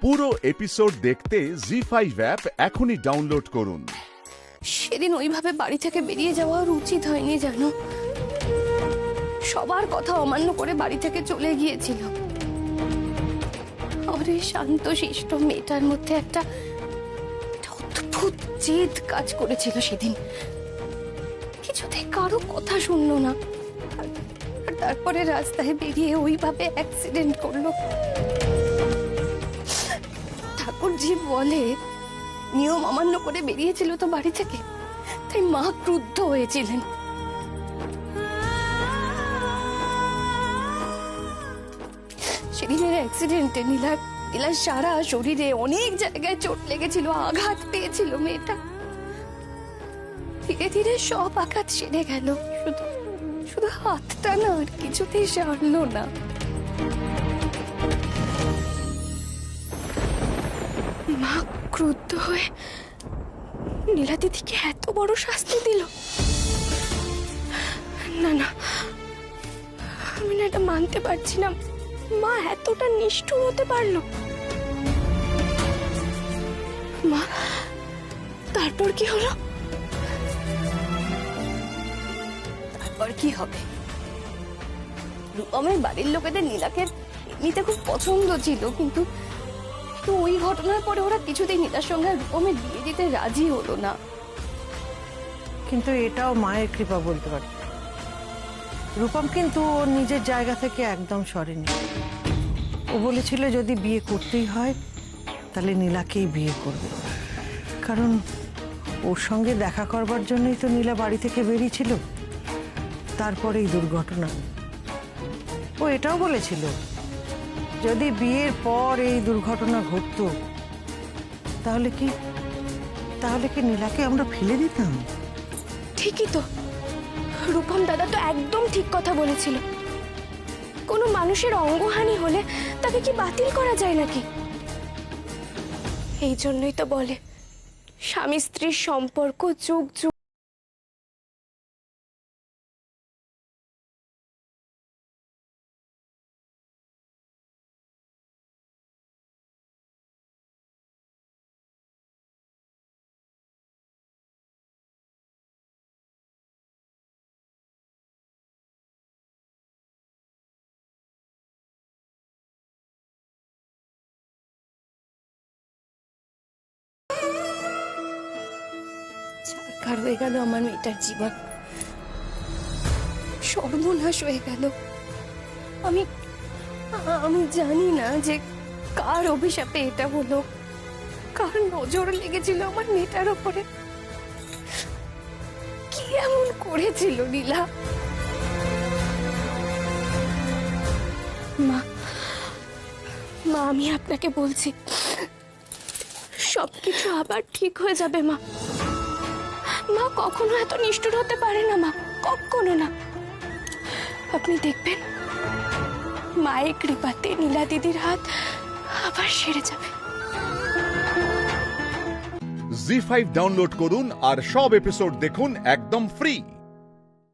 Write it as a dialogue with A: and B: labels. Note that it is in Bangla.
A: পুরো এপিসোড দেখতে জি5 অ্যাপ এখনই ডাউনলোড করুন।
B: সেদিন ওইভাবে বাড়ি থেকে বেরিয়ে যাওয়া আর উচিত হয়নি জানো। সবার কথা অমান্য করে বাড়ি থেকে চলে গিয়েছিল। আর এই শান্ত শিষ্ট মেয়েটার মধ্যে একটা অদ্ভুত জেদ কাজ করেছিল সেদিন। কিছুতেই কারো কথা শুনলো না। আর তারপরে রাস্তায় বেরিয়ে ওইভাবে অ্যাক্সিডেন্ট করলো। ঠাকুরজি বলে নিয়ম অমান্য করে বেরিয়েছিল তো বাড়ি থেকে, তাই মা ক্রুদ্ধ হয়েছিলেন। সেদিনের অ্যাক্সিডেন্টে নীলার সারা শরীরে অনেক জায়গায় চোট লেগেছিল, আঘাত পেয়েছিল মেয়েটা। ধীরে ধীরে সব আঘাত সেরে গেল, শুধু শুধু হাতটা না আর কিছুতেই সারলো না। মা ক্রুদ্ধ হয়ে নীলা দিদিকে এত বড় শাস্তি দিল। না না, আমি না এটা মানতে পারছি না। মা এতটা নিষ্ঠুর হতে পারলো? মা, তারপর কি হলো? তারপর কি হবে? রূপমের বাড়ির লোকেদের নীলাকে এমনিতে খুব পছন্দ ছিল, কিন্তু ওই ঘটনার পরে ওরা কিছুতেই নীলার সঙ্গে রূপমের বিয়ে দিতে রাজি হলো না।
C: কিন্তু এটাও মায়ের কৃপা বলতে পারি। রূপম কিন্তু ওর নিজের জায়গা থেকে একদম সরেনি। ও বলেছিল যদি বিয়ে করতেই হয় তাহলে নীলাকেই বিয়ে করবে, কারণ ওর সঙ্গে দেখা করবার জন্যই তো নীলা বাড়ি থেকে বেরিয়েছিল। তারপরেই দুর্ঘটনা। ও এটাও বলেছিল যদি বিয়ের পর এই দুর্ঘটনা ঘটতো তাহলে কি নীলাকে আমরা ফেলে দিতাম?
B: ঠিকই তো, রূপম দাদা তো একদম ঠিক কথা বলেছিল। কোনো মানুষের অঙ্গহানি হলে তাকে কি বাতিল করা যায় নাকি? এই জন্যই তো বলে স্বামী স্ত্রীর সম্পর্ক যুগ যুগ। ছারখার হয়ে গেল আমার মেয়েটার জীবন, সর্বনাশ হয়ে গেল। আমি আমি জানি না যে কার অভিশাপে এটা হলো, কার নজর লেগেছিল আমার মেয়েটার ওপরে। কি এমন করেছিল নীলা? মা, আমি আপনাকে বলছি সবকিছু আবার ঠিক হয়ে যাবে। মা কখনো এত নিষ্ঠুর হতে পারে না, মা কখনো না। আপনি দেখবেন মায়ের কৃপাতে নীলা দিদির হাত আবার সেরে যাবে।
A: জি5 ডাউনলোড করুন আর সব এপিসোড দেখুন একদম ফ্রি।